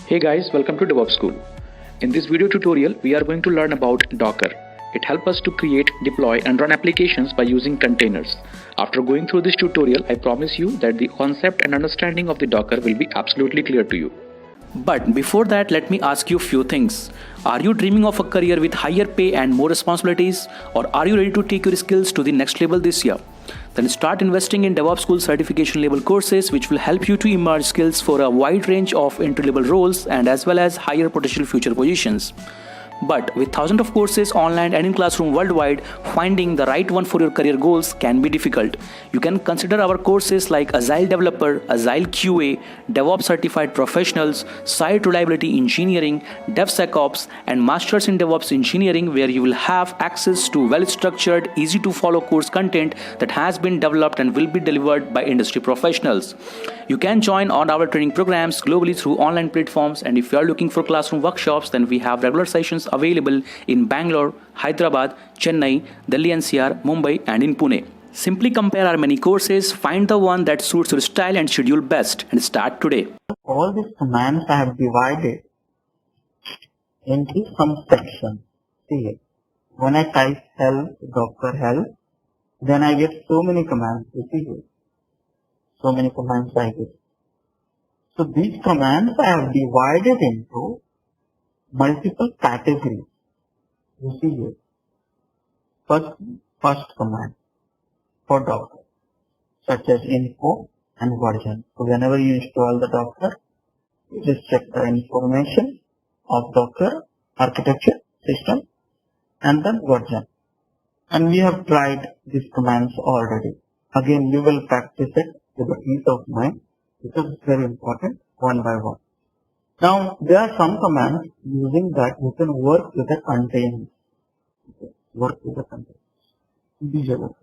Hey guys, welcome to DevOps School. In this video tutorial, we are going to learn about Docker. It helps us to create, deploy and run applications by using containers. After going through this tutorial, I promise you that the concept and understanding of the Docker will be absolutely clear to you. But before that, let me ask you a few things. Are you dreaming of a career with higher pay and more responsibilities? Or are you ready to take your skills to the next level this year? Then start investing in DevOps School certification level courses which will help you to emerge skills for a wide range of entry level roles and as well as higher potential future positions. But with thousands of courses online and in classroom worldwide, finding the right one for your career goals can be difficult. You can consider our courses like Agile Developer, Agile QA, DevOps Certified Professionals, Site Reliability Engineering, DevSecOps, and Masters in DevOps Engineering, where you will have access to well-structured, easy-to-follow course content that has been developed and will be delivered by industry professionals. You can join on our training programs globally through online platforms, and if you are looking for classroom workshops, then we have regular sessions available in Bangalore, Hyderabad, Chennai, Delhi NCR, Mumbai and in Pune. Simply compare our many courses, find the one that suits your style and schedule best and start today. All these commands I have divided into some sections. See it. When I type help, docker help, then I get so many commands. You see it. So many commands I get. So these commands I have divided into multiple categories. You see here. First command for Docker, such as info and version. So whenever you install the Docker, you just check the information of Docker architecture system and then version. And we have tried these commands already. Again, we will practice it with the ease of mind because it's very important one by one. Now, there are some commands using that you can work with a container. Work with a container. These are the commands.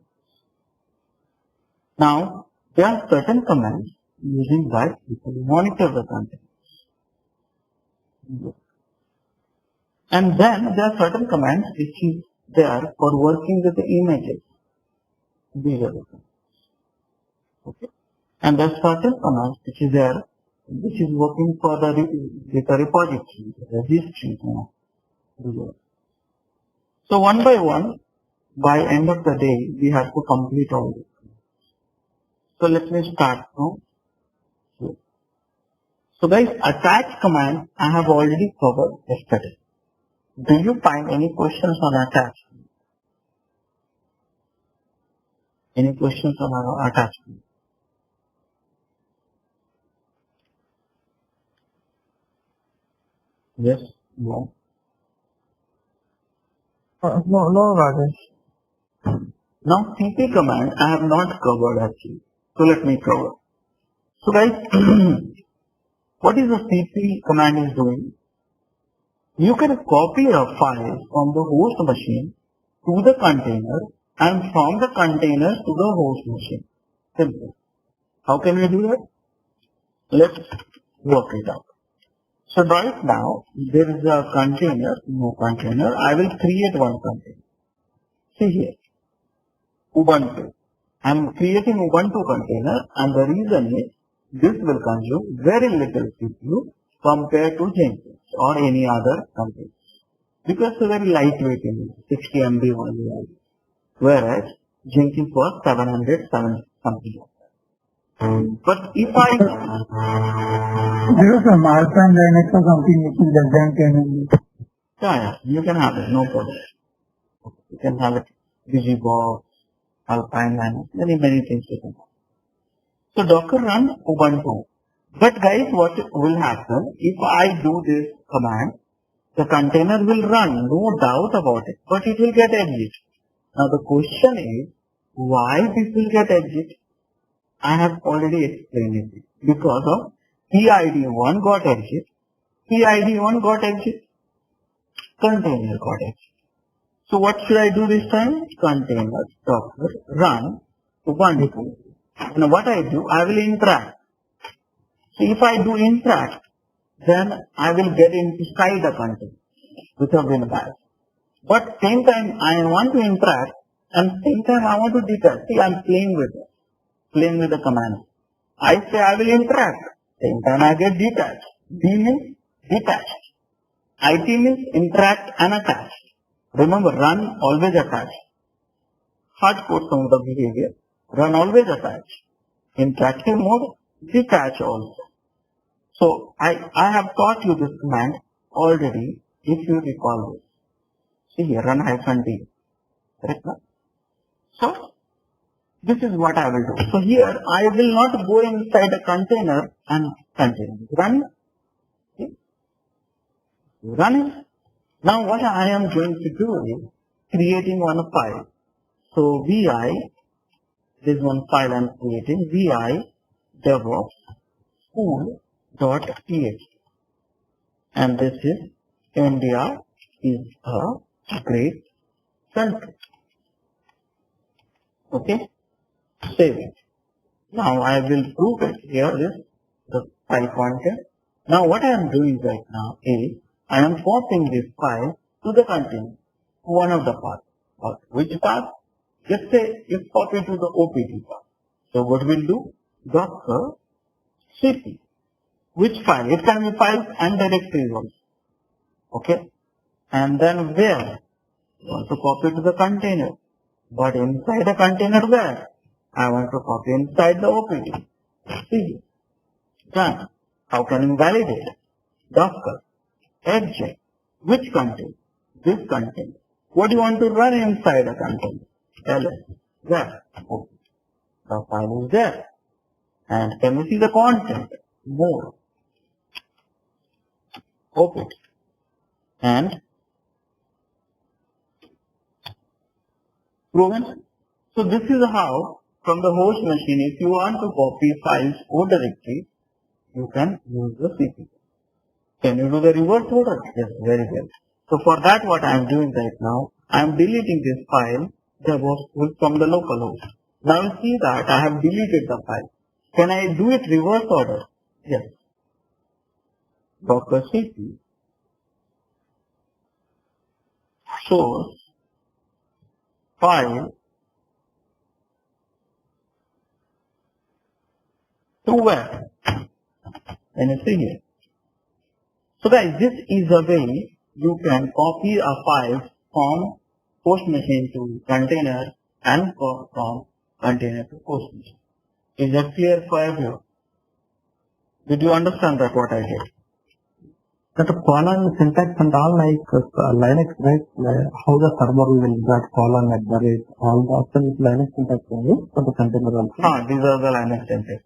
Now, there are certain commands using that you can monitor the containers. And then there are certain commands which is there for working with the images. These are the commands. Okay. And there are certain commands which is there which is working for the repository, the registry. So one by one, by end of the day, we have to complete all this. So let me start from here. So guys, attach command I have already covered yesterday. Do you find any questions on attachment? Any questions on our attachment? Yes? No? No, Rajesh. Now, CP command I have not covered actually. So let me cover. So guys, what is the CP command is doing? You can copy a file from the host machine to the container and from the container to the host machine. Simple. How can we do that? Let's work it out. So right now, there is a container, no container. I will create one container. See here, Ubuntu. I am creating Ubuntu container and the reason is this will consume very little CPU compared to Jenkins or any other container. Because it's very lightweight image, 60 MB only. Whereas Jenkins was 700, something. But if I there is a Alpine Linux or something which is less than 10 MB. yeah, you can have it, no problem. You can have it Digibox, Alpine Linux, many things you can have. So Docker run Ubuntu. But guys, what will happen if I do this command? The container will run, no doubt about it, but it will get exit. Now the question is, why this will get exit? I have already explained it. Because of PID1 got exit, PID1 got exit, container got exit. So what should I do this time? Container Docker run Ubuntu. And what I do, I will interact. So if I do interact, then I will get inside the container with a WinBash. But same time I want to interact and same time I want to detach. See, I am playing with it. Playing with the command. I say I will interact. Same time I get detached. D means detached. IT means interact and attach. Remember, run always attach. Hardcore some of the behavior. Run always attach. Interactive mode, detach also. So I have taught you this command already, if you recall this. See here, run -d. Correct? No? So this is what I will do. So here I will not go inside a container and continue. Run. See? Run it. Now what I am going to do is creating one file. So vi, this one file I am creating, vi DevOps school.txt, and this is India is a great country. Okay, save it. Now I will prove it. Here is the file content. Now what I am doing right now is I am copying this file to the container, one of the paths. But which path? Just say if copy to the OPT path. So what we'll do? Docker cp. Which file? It can be files and directories also. Okay. And then where? You want to copy to the container. But inside the container where? I want to copy inside the OPT. See. Done. How can you validate? Docker. Edge. Which container? This container. What do you want to run inside a container? ls. There. Okay. The file is there. And can you see the content? More. Open. And proven. So this is how from the host machine, if you want to copy files or directory, you can use the CP. Can you do the reverse order? Yes, very well. So for that what I am doing right now, I am deleting this file from the local host. Now you see that I have deleted the file. Can I do it reverse order? Yes. Docker cp source file to where? Can you see here? So guys, this is a way you can copy a file from host machine to container and from container to host machine. Is that clear for everyone? Did you understand that what I did? That colon syntax and all like Linux, right? How the server will get colon at the rate, all the options Linux syntax only for the container also. These are the Linux syntax.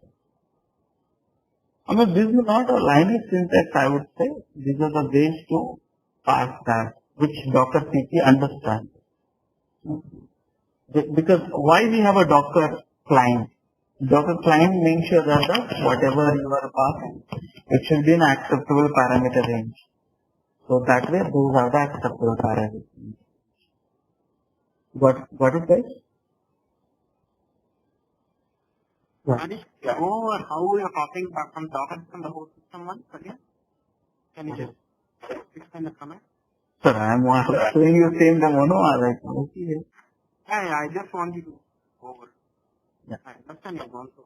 I mean, this is not a Linux syntax, I would say. These are the ways to pass that, which Docker CP understands. Because why we have a Docker client? Docker client makes sure that whatever you are passing, it should be an acceptable parameter range. So that way, those are the acceptable parameters. Got it, guys? Go over how we are copying back from Docker from the host system one again. Can you just explain the comment? Sir, I am showing you same demo, no? Right now. Okay. I just want you to go over. Yeah. I understand you also.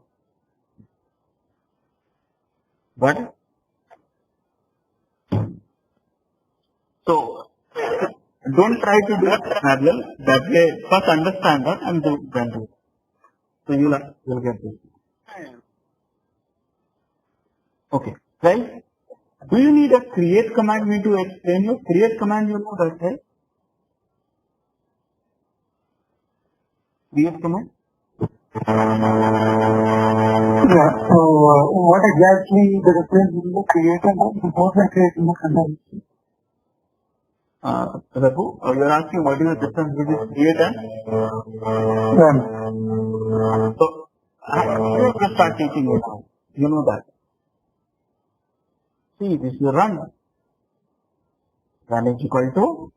What? So, don't try to do it parallel. That way, first understand that and then do it. So you'll get this. Okay. Right? Do you need a create command me to explain you? Create command, you know that, right? Create command? Yeah. So what exactly the difference between the create and the post and create in the container? Raghu, you're asking what is the difference between create and Run. so I have to start teaching you now. You know that. See, this is run. Run is equal to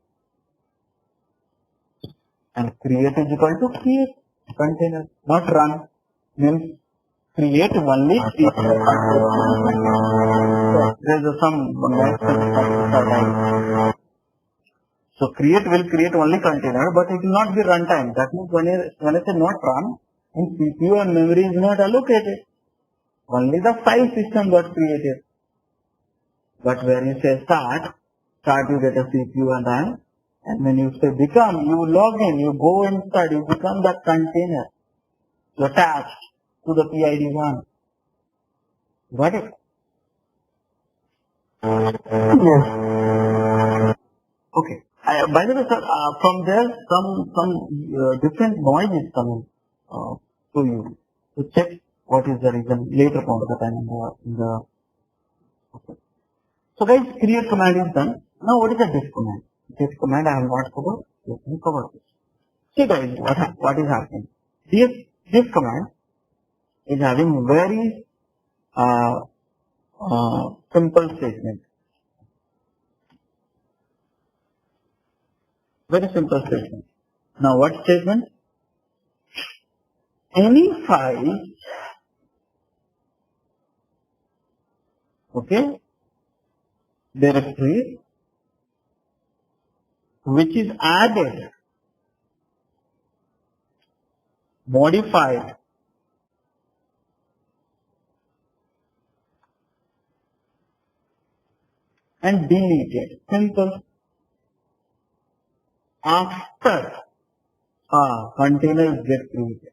and create is equal to create container. Not run means create only. There's some so create will create only container, but it will not be runtime. That means when I say not run, in CPU and memory is not allocated. Only the file system got created. But when you say start you get a CPU and RAM. And when you say become, you log in, you go inside, you become that container. You attached to the PID1. Got it? Yes. Okay. By the way, sir, from there some different noise is coming to you. To check what is the reason later on the time in the okay. So guys, create command is done. Now what is the disk command? This command I have not covered. Let me cover this. See guys, what is happening? This command is having very simple statement. Very simple statement. Now what statement? Any file, okay, directory which is added, modified, and deleted. Simple. After containers get created.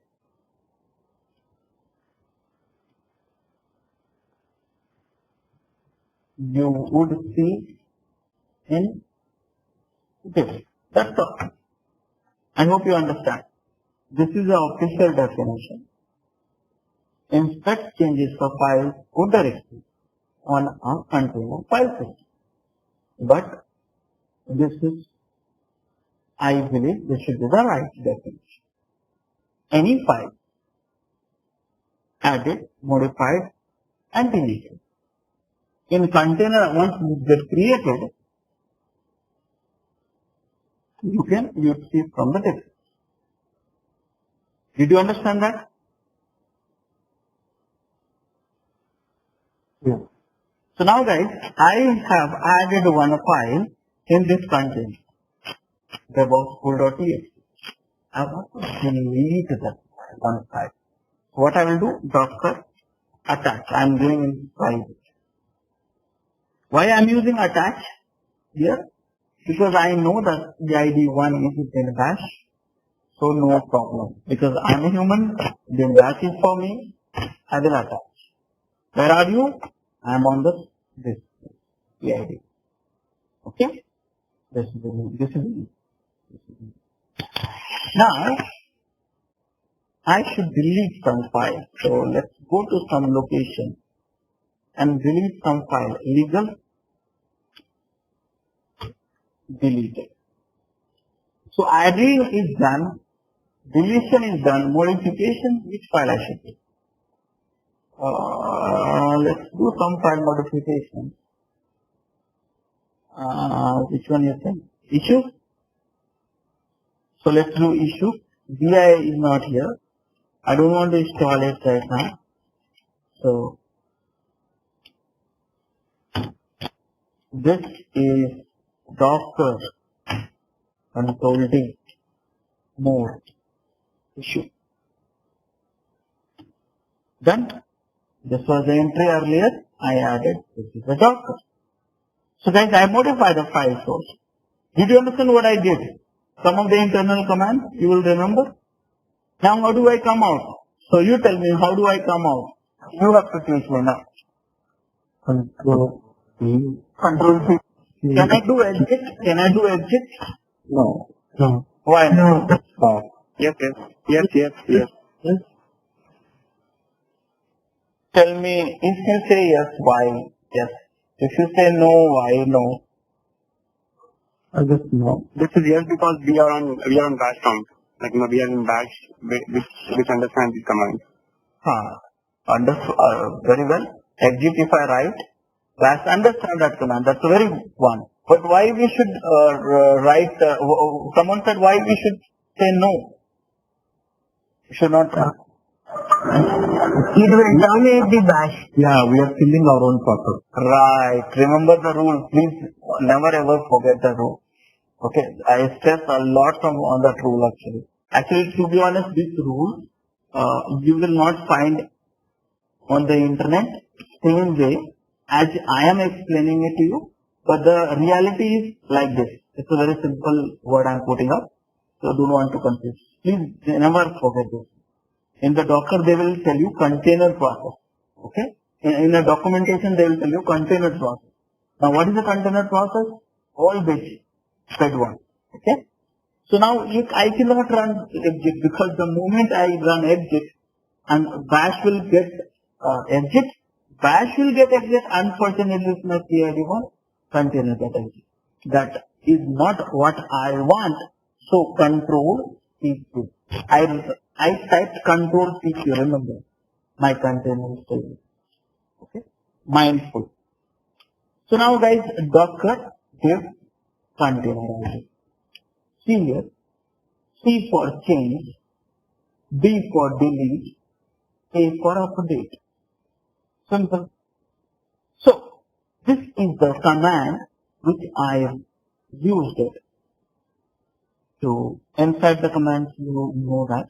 You would see in this. That's all. I hope you understand. This is the official definition. Inspect changes for files or directory on a container file system. But this is, I believe, this should be the right definition. Any file added, modified, and deleted. In container, once it gets created, you see from the text. Did you understand that? Yeah. So now guys, I have added one file in this container, DevOpsSchool.txt. I want to delete that one file. What I will do? Docker attach. I am doing in private. Why I am using attach here? Because I know that the ID1 is in bash, so no problem. Because I am a human, then bash is for me, I will attach. Where are you? I am on this PID. Okay? This is Now, I should delete some file. So let's go to some location and delete some file. Legal, deleted. So adding is done, deletion is done, modification, which file I should do? Let's do some file modification. Which one you think? Issue? So let's do issue. VI is not here. I don't want to install it right now. So this is Docker control D more issue. Done. This was the entry earlier. I added this is the Docker. So guys, I modified the file source. Did you understand what I did? Some of the internal commands you will remember. Now how do I come out? So you tell me, how do I come out? You have to teach me now. Control C. Control C. Can I do exit? Can I do exit? No. No. Why? No. Yes. Tell me, if you say yes, why? Yes. If you say no, why no? I just know. This is yes because we are on bash count. Like we are in bash which understands these commands. Very well. Exit if I write. Bash understand that command. That's a very one. But why we should write? Someone said why we should say no. We should not. It will terminate the bash. Yeah, we are filling our own process. Right. Remember the rule. Please never ever forget the rule. Okay. I stress a lot on that rule actually. Actually, to be honest, this rule you will not find on the internet. Same way, as I am explaining it to you, but the reality is like this. It's a very simple word I'm putting up, so don't want to confuse. Please never forget this. In the Docker, they will tell you container process. Okay? In the documentation, they will tell you container process. Now, what is the container process? All which spread one. Okay? So now I cannot run exit because the moment I run exit and bash will get exit, bash will get exit. Unfortunately, it's not PID1 container get exit. That is not what I want. So control PQ. I typed control PQ. Remember, my container is still okay. Mindful. So now, guys, Docker give container. See here, C for change, D for delete, A for update. Simple. So, this is the command which I used it. So, inside the commands you know that.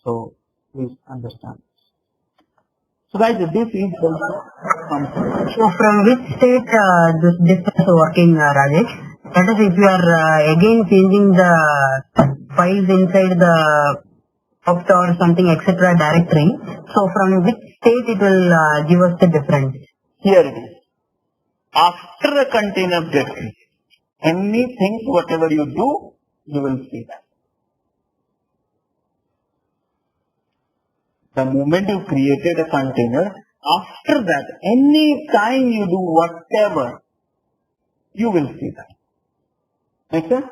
So, please understand. So guys, this is also something. So from which state this is working, Rajesh? That is, if you are again changing the files inside the opt or something etc. directory, so from which state it will give us the difference? Here it is. After the container gets created, anything, whatever you do, you will see that. The moment you created a container, after that, any time you do whatever, you will see that. Make sense?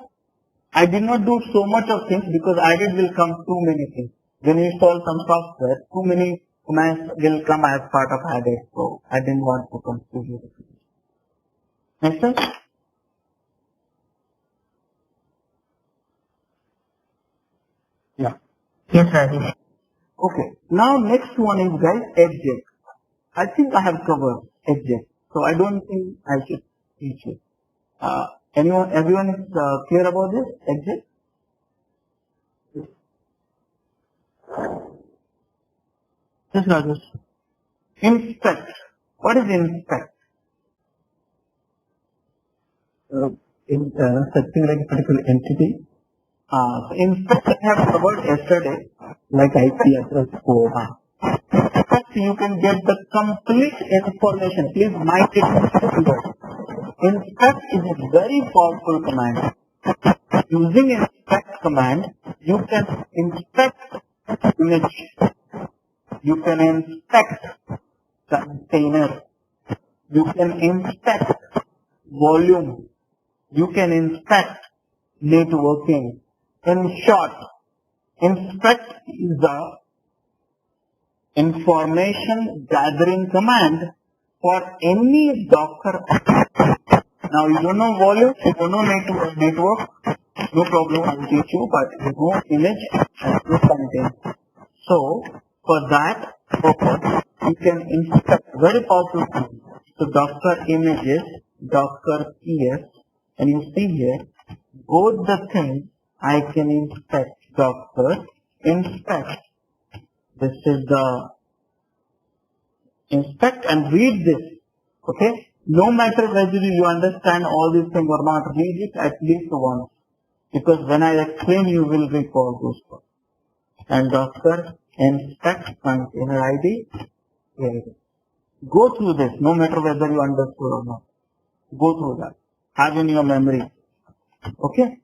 I did not do so much of things because added will come too many things. When you install some software, too many commands will come as part of added. So I didn't want to confuse you. Make sense? Yeah. Yes, Rajesh. Okay. Now next one is guys exec. I think I have covered exec. So I don't think I should teach it. Everyone is clear about this exec? Yes, Rajesh. Inspect. What is inspect? Something like a particular entity, So inspect I have covered yesterday. like IP address code. Inspect you can get the complete information. Please mind it. Inspect is a very powerful command. Using inspect command, you can inspect image. You can inspect container. You can inspect volume. You can inspect networking. In short, inspect is the information gathering command for any Docker. Now you don't know volume, you don't know network, no problem, I will teach you, but you know image and you content. So for that purpose, you can inspect very powerful thing. So Docker images, Docker PS, and you see here, both the things I can inspect. Docker inspect. This is the inspect and read this. Okay? No matter whether you understand all these things or not, read it at least once. Because when I explain, you will recall those words. And Docker inspect container ID. Here it is. Go through this, no matter whether you understood or not. Go through that. Have in your memory. Okay?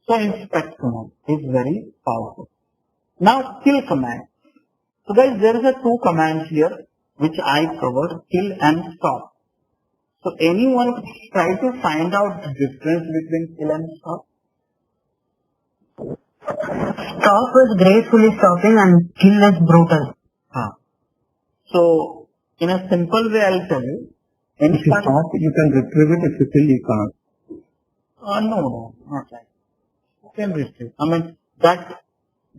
So inspect command is very powerful. Now kill command. So guys, there is a two commands here which I covered, kill and stop. So anyone try to find out the difference between kill and stop? Stop is gracefully stopping and kill is brutal. So in a simple way, I'll tell you. If you stop, you can retrieve it. If you kill, you can't. No, not like. You can retrieve. I mean that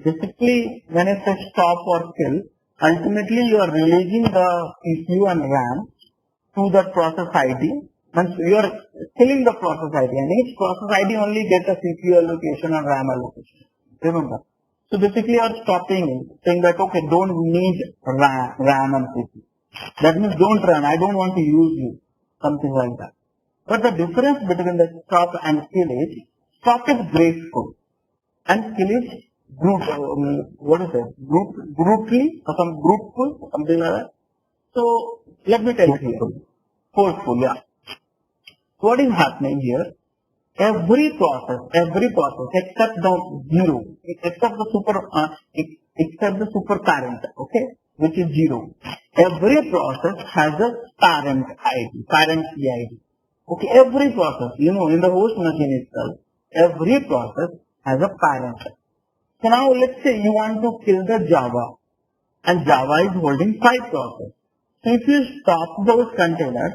basically when I say stop or kill, ultimately you are releasing the CPU and RAM to the process ID. Once you are killing the process ID, and each process ID only gets a CPU allocation and RAM allocation. Remember. So basically you are stopping it, saying that okay, don't need RAM and CPU. That means don't run. I don't want to use you. Something like that. But the difference between the stop and kill is, stop is graceful and kill is brutally or some bruteful, something like that. So let me tell you here. Forceful, yeah. So what is happening here? Every process except the zero, except the super parent, okay, which is zero. Every process has a parent ID, parent PID. Okay, every process, in the host machine itself, every process has a parent. So now let's say you want to kill the Java, and Java is holding 5 processes. So if you stop those containers,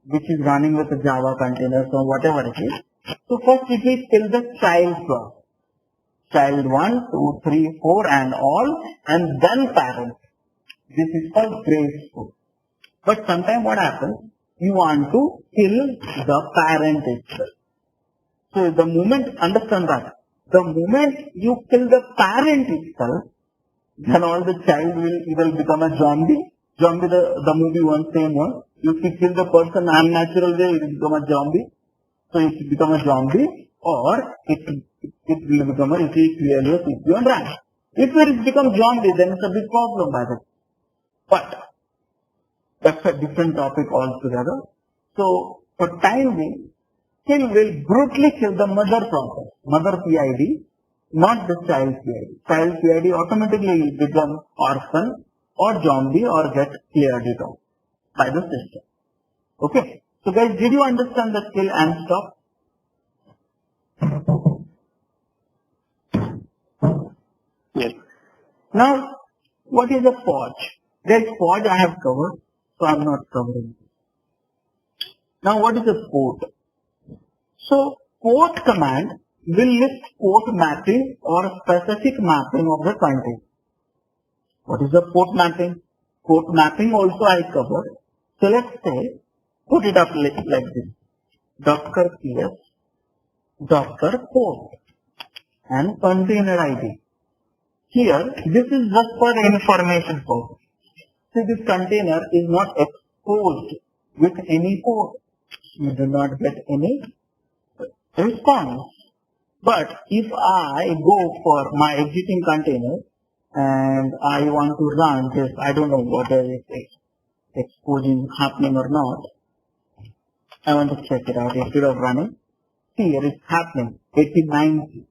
which is running with the Java containers or whatever it is, so first it will kill the child process. Child 1, 2, 3, 4 and all, and then parent. This is called graceful. But sometimes what happens? You want to kill the parent itself. So the moment, understand that, the moment you kill the parent itself, then all the child will either become a zombie. Zombie, the movie one, same one. If you kill the person unnatural way, it will become a zombie. So it will become a zombie, or it will become a clearly a CPU and RAM. If it becomes zombie, then it's a big problem by the way. But that's a different topic altogether. So for time being, kill will brutally kill the mother process, mother PID, not the child PID. Child PID automatically will become orphan or zombie or get cleared it out by the system. Okay. So guys, did you understand the kill and stop? Yes. Now, what is a forge? There's forge I have covered, so I'm not covering it. Now, what is a port? So, port command will list port mapping or specific mapping of the content. What is the port mapping? Port mapping also I covered. So, let's say, put it up like this. Docker PS, Docker port, and container ID. Here, this is just for the information purpose. See, this container is not exposed with any port. You do not get any response. But if I go for my exiting container and I want to run this, I don't know whether it's exposing happening or not. I want to check it out instead of running. See, here it's happening, 8090.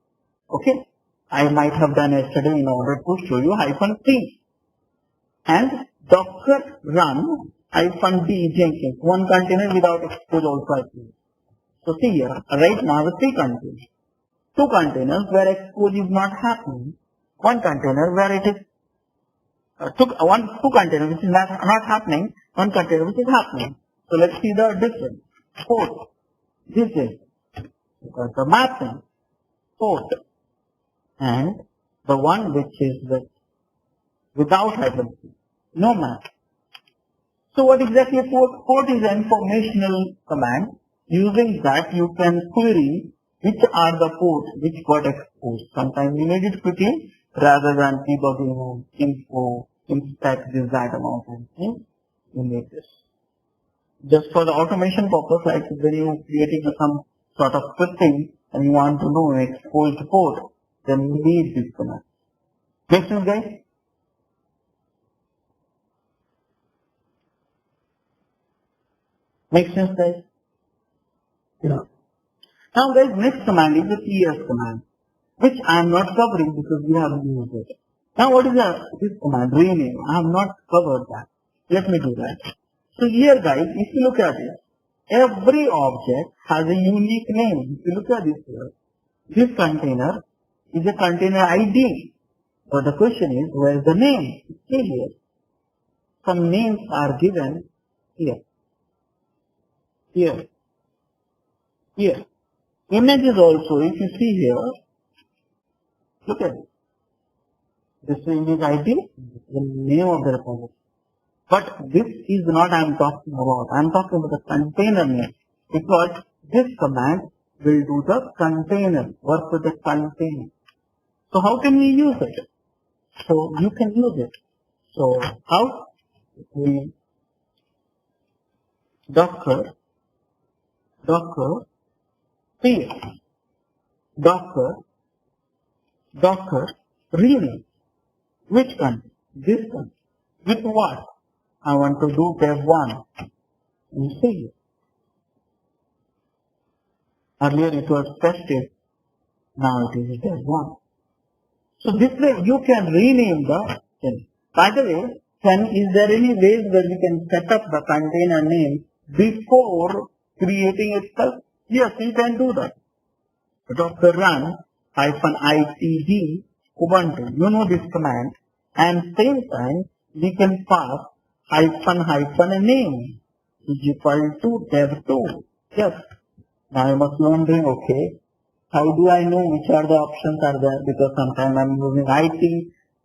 Okay. I might have done yesterday in order to show you -c. And Docker run -d Jenkins, one container without expose also I see. So see here, right now the 3 containers. 2 containers where expose is not happening. One container where it is, 2 containers which is not happening, one container which is happening. So let's see the difference. Port, this is, because the mapping, port, and the one which is without -c, no map. So what exactly port? Port is an informational command. Using that you can query which are the ports which got exposed. Sometimes you need it quickly rather than debugging info, inspect this, that amount of things. You need this. Just for the automation purpose, like when you are creating some sort of scripting and you want to know an exposed port, then you need this command. Make sense, guys? Make sense, guys? Yeah. Now, guys, next command is the PS command, which I am not covering because we have used it. Now, what is this command? Rename. I have not covered that. Let me do that. So here, guys, if you look at it, every object has a unique name. If you look at this here, this container is a container ID. So the question is, where is the name? See here. Some names are given here. Here. Here. Images also, if you see here, look at it. This image ID, the name of the repository. But this is not I am talking about. I am talking about the container name. Because this command will do the container, work with the container. So how can we use it? So you can use it. So how? We Docker ps, docker rename. Which country? This country. With what? I want to do dev 1. You see, earlier it was tested, now it is dev 1. So this way you can rename the thing. By the way, is there any ways where we can set up the container name before creating itself? Yes, you can do that. Docker run -itd Ubuntu. You know this command, and same time we can pass -- name is equal to dev2. Yes. Now you must be wondering, okay, how do I know which are the options are there? Because sometimes I'm using IT,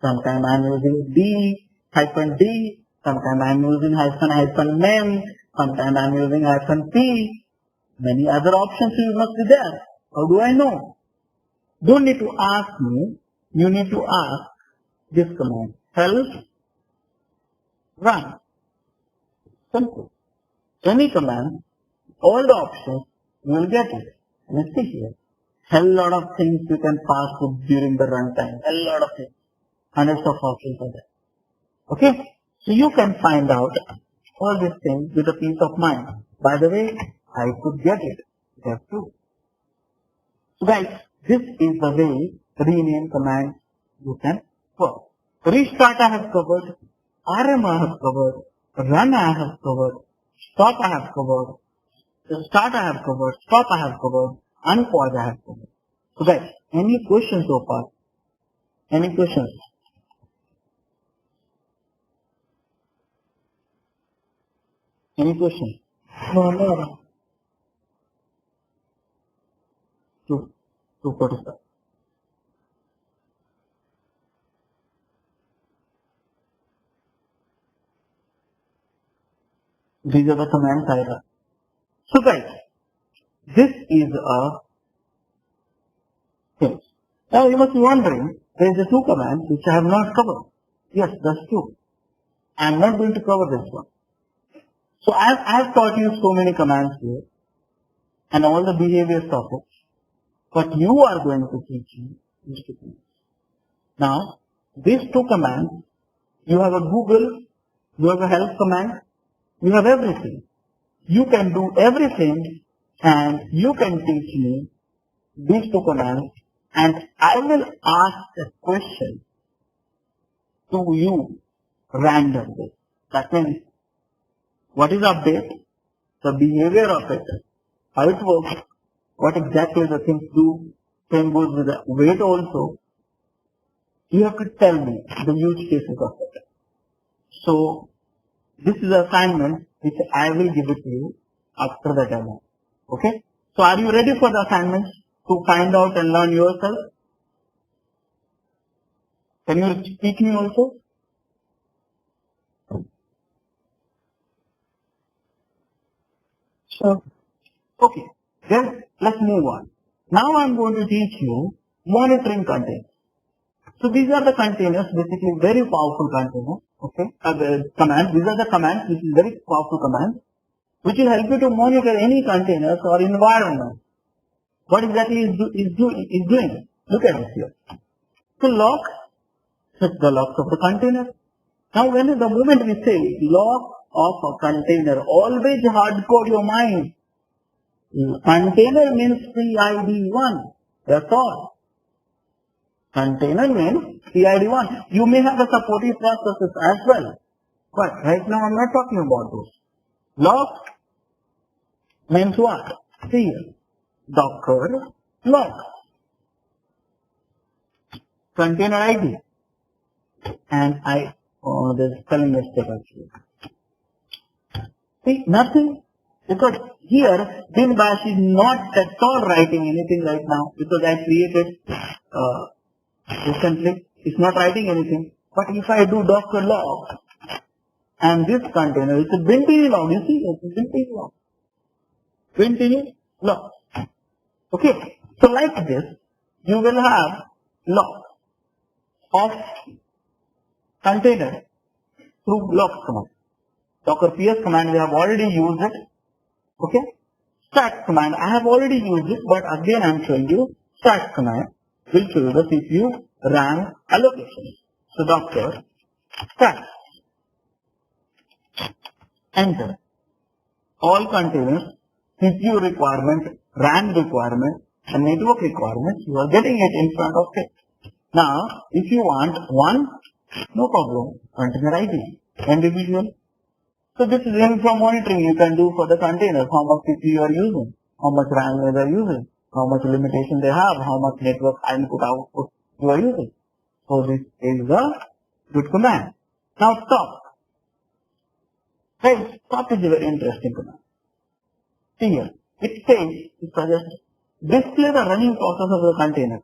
sometimes I'm using -d, sometimes I'm using -mem, sometimes I'm using -p. Many other options must be there. How do I know? Don't need to ask me. You need to ask this command. Help run. Simple. Any command, all the options, you will get it. Let's see here. Hell lot of things you can pass during the runtime. Hell lot of things. Hundreds of options are there. Okay? So you can find out all these things with a peace of mind. By the way, I could get it. There too. So guys, this is the way rename command you can work. Restart I have covered, RM I have covered, run I have covered, stop I have covered, start I have covered, stop I have covered, unpause I have covered. So guys, any questions so far? Any questions? Any questions? No. 245. These are the commands I run. So guys, this is a thing. Now you must be wondering, there is a 2 commands which I have not covered. Yes, that's true. I am not going to cover this one. So I have taught you so many commands here and all the behavior topics. What you are going to teach you is 2 commands. Now, these 2 commands, you have a Google, you have a help command, you have everything. You can do everything and you can teach me these 2 commands, and I will ask a question to you randomly. That means, what is update? The behavior of it, how it works, what exactly the things do. Same goes with the weight also. You have to tell me the use cases of it. So, this is the assignment which I will give it to you after the demo. Okay? So, are you ready for the assignments to find out and learn yourself? Can you speak me also? Sure. Okay. Then let's move on. Now I'm going to teach you monitoring containers. So these are the containers, basically very powerful containers. Okay. Commands. These are the commands, which is very powerful commands, which will help you to monitor any containers or environment. What exactly is doing? Look at this here. So lock, set the locks of the container. Now when the moment we say lock of a container, always hardcode your mind. Container means PID1. That's all. Container means PID1. You may have a supportive processes as well. But right now I'm not talking about those. Lock means what? See here. Docker lock. Container ID. And there's spelling mistake actually. See, nothing. Because here, bin bash is not at all writing anything right now, because I created recently. It's not writing anything. But if I do docker log, and this container, it's a bin log, you see, it's a bin log. Bin log. Okay, so like this, you will have log of container through log command. Docker ps command, we have already used it Okay. Stat command, I have already used it, but again I am showing you stat command will show you the CPU RAM allocation. So doctor, stat, enter. All containers, CPU requirement, RAM requirement, and network requirements, you are getting it in front of it. Now, if you want one, no problem, container ID, individual. So this is uniform monitoring you can do for the containers, how much CPU you are using, how much RAM they are using, how much limitation they have, how much network input output you are using. So this is the good command. Now stop. Hey, stop is a very interesting command. See here, it says, it suggests, display the running process of the container.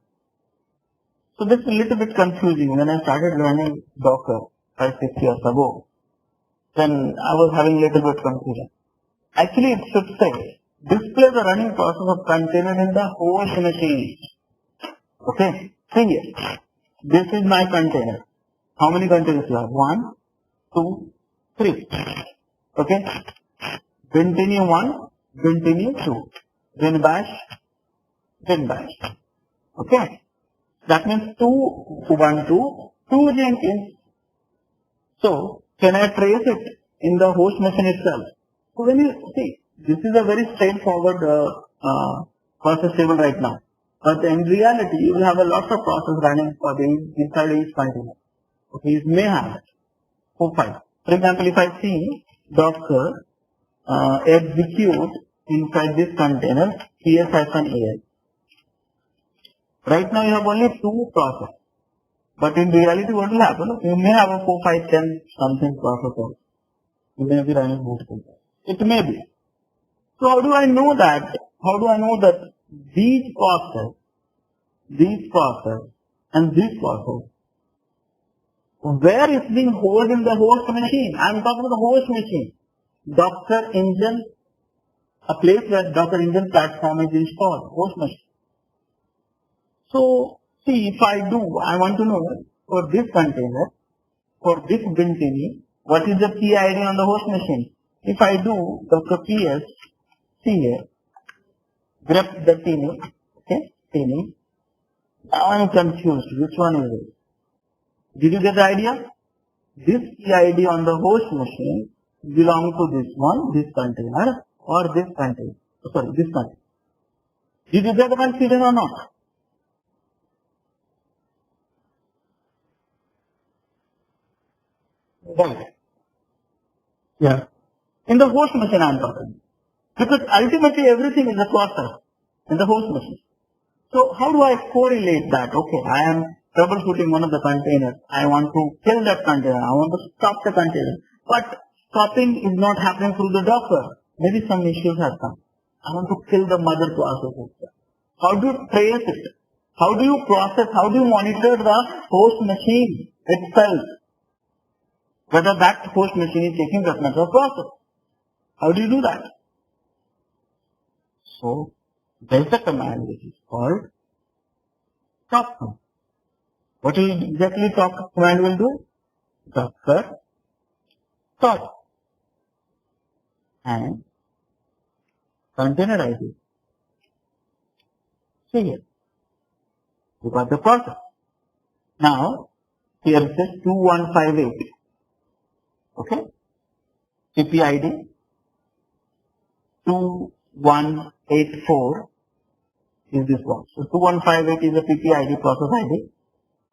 So this is a little bit confusing. When I started learning Docker 5-6 years ago, then I was having a little bit confusion. Actually, it should say, display the running process of container in the host machine. Okay, see here, this is my container. How many containers you have? 1, 2, 3. Okay, continue 1, continue 2, then bash, then bash. Okay, that means 2 Ubuntu, 2 Jenkins. So, can I trace it in the host machine itself? So when you see, this is a very straightforward process table right now. But in reality, you will have a lot of process running for the inside each container. Okay, you may have it. 4, 5. For example, if I see Docker execute inside this container ps-al. Right now you have only 2 processes. But in reality, what will happen? You may have a 4, 5, 10 something processor. You may be running multiple. It may be. So how do I know that? How do I know that these process, and this process, where is being hosted in the host machine? I am talking about the host machine. Docker Engine, a place where Docker Engine platform is installed, host machine. So, see, if I want to know for this container, for this Bintini, what is the PID on the host machine? If I do Docker PS, see here, grep the Tini, okay, Tini. Now I am confused. Which one is it? Did you get the idea? This PID on the host machine belongs to this one, this container, or this container. Sorry, this container. Did you get the confusion or not? Right. Yeah. In the host machine I am talking. Because ultimately everything is a process in the host machine. So how do I correlate that? Okay, I am troubleshooting one of the containers. I want to kill that container. I want to stop the container. But stopping is not happening through the Docker. Maybe some issues have come. I want to kill the mother process. How do you trace it? How do you process? How do you monitor the host machine itself? Whether that host machine is taking that much of process. How do you do that? So, there is a command which is called stop command. What will exactly stop command will do? Docker stop and container ID. See here. You got the process. Now, here it says 2158. Okay? CPID 2184 is this one. So 2158 is the PPID process ID.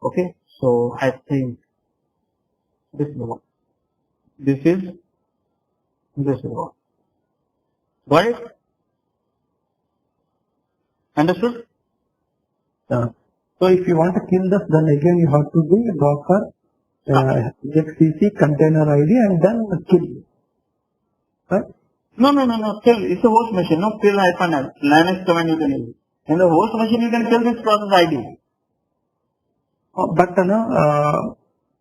Okay? So I think this is the one. This is the one. Got it? Understood? So if you want to kill this, then again you have to do Docker xcc container ID and then kill. Right? No. Kill. It's a host machine. No kill -l. Linux command you can use. In the host machine you can kill this process ID. But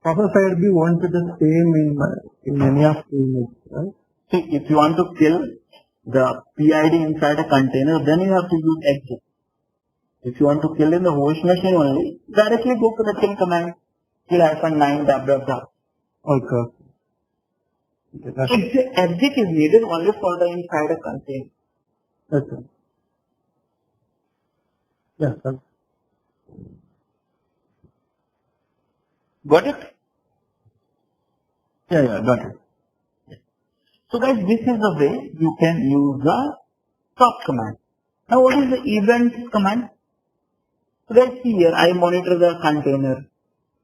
process ID won't be the same in any of the images, right? See, if you want to kill the PID inside a container, then you have to use exit. If you want to kill in the host machine only, directly go to the kill command. Kill -9 ... Okay. Exit is needed only for the inside a container. Okay. Yeah, sir. Got it? Yeah, got it. So guys, this is the way you can use the stop command. Now what is the event command? So guys, see here, I monitor the container.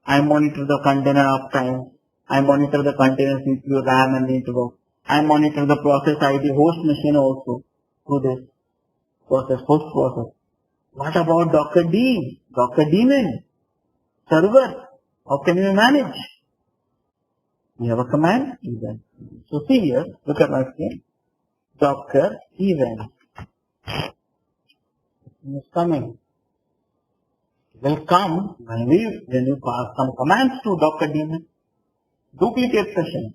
I monitor the container uptime. I monitor the container CPU, RAM and network. I monitor the process ID, host machine also through this process, host process. What about Docker D? Docker daemon? Server? How can we manage? We have a command, event. So see here, look at my screen. Docker event. It's coming. Will come when you pass some commands to Docker daemon. Duplicate session.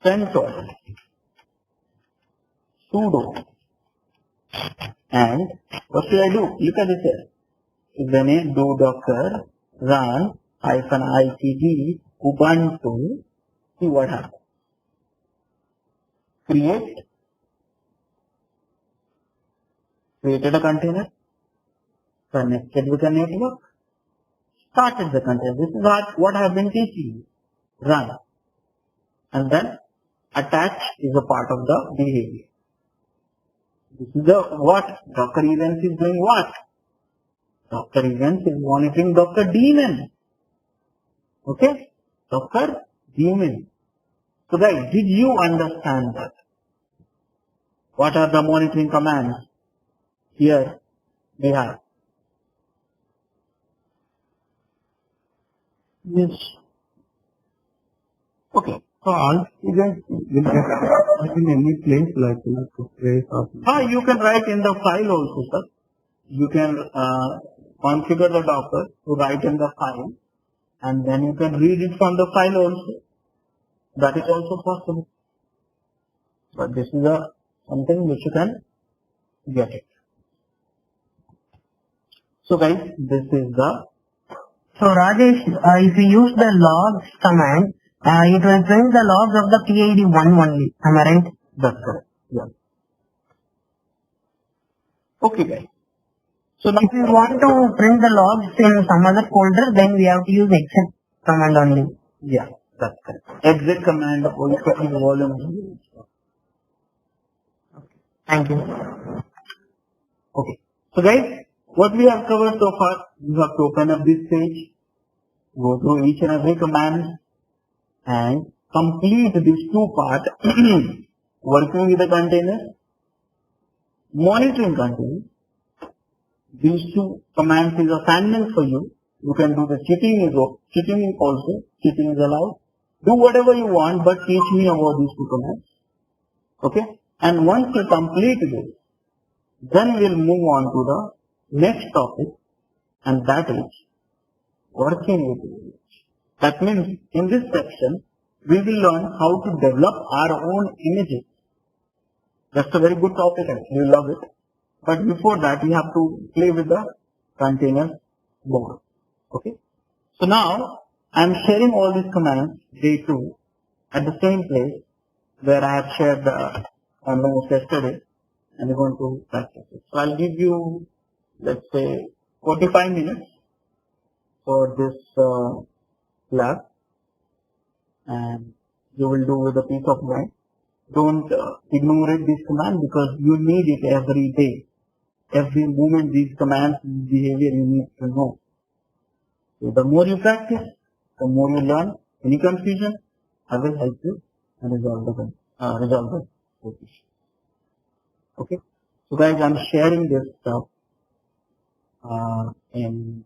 Central. Sudo. And what should I do? Look at this here. When I do Docker run -itd Ubuntu, see what happens. Created a container, connected with a network, started the container. This is what I have been teaching you. Run. And then attach is a part of the behavior. This is the what? Docker events is doing what? Docker events is monitoring Docker daemon. Okay? Docker daemon. So guys, did you understand that? What are the monitoring commands? Here we have. Yes. Okay. So all events will get in any place like to place or You can write in the file also, sir. You can configure the Docker to write in the file, and then you can read it from the file also. That is also possible. But this is something which you can get it. So guys, this is the. So Rajesh, if you use the logs command, it will print the logs of the PID 1 only. Am I right? That's correct. Yeah. Okay, guys. So now, If we want to print the logs in some other folder, then we have to use exec command only. yeah, that's correct. Exit command also is volume. Thank you. Okay. So guys, what we have covered so far, you have to open up this page, go through each and every command, and complete these two parts, working with the container, monitoring container. These two commands is assignment for you. You can do the cheating also. Cheating is allowed. Do whatever you want, but teach me about these two commands. Okay? And once you complete this, then we'll move on to the next topic, and that is working with images. That means in this section, we will learn how to develop our own images. That's a very good topic and we love it. But before that, we have to play with the container board. Okay. So now, I am sharing all these commands, day 2, at the same place where I have shared the notes yesterday, and we're going to practice it. So I'll give you, let's say, 45 minutes for this lab, and you will do with a peace of mind. Don't ignore this command because you need it every day. Every moment these commands, behavior you need to know. So the more you practice, the more you learn. Any confusion, I will help you and resolve the issue. Okay. So guys, I'm sharing this stuff in.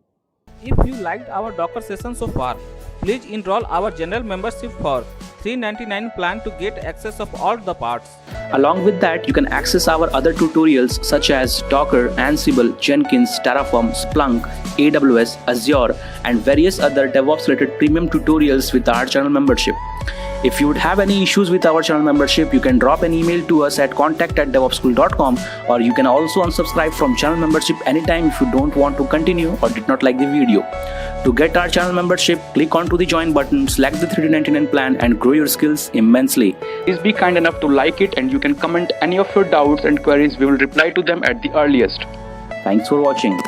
If you liked our Docker session so far, please enroll our general membership for $399 plan to get access of all the parts. Along with that, you can access our other tutorials such as Docker, Ansible, Jenkins, Terraform, Splunk, AWS, Azure, and various other DevOps related premium tutorials with our channel membership. If you would have any issues with our channel membership, you can drop an email to us at contact@devopschool.com, or you can also unsubscribe from channel membership anytime if you don't want to continue or did not like the video. To get our channel membership, click onto the join button, select the $399 plan and grow your skills immensely. Please be kind enough to like it, and you can comment any of your doubts and queries. We will reply to them at the earliest. Thanks for watching.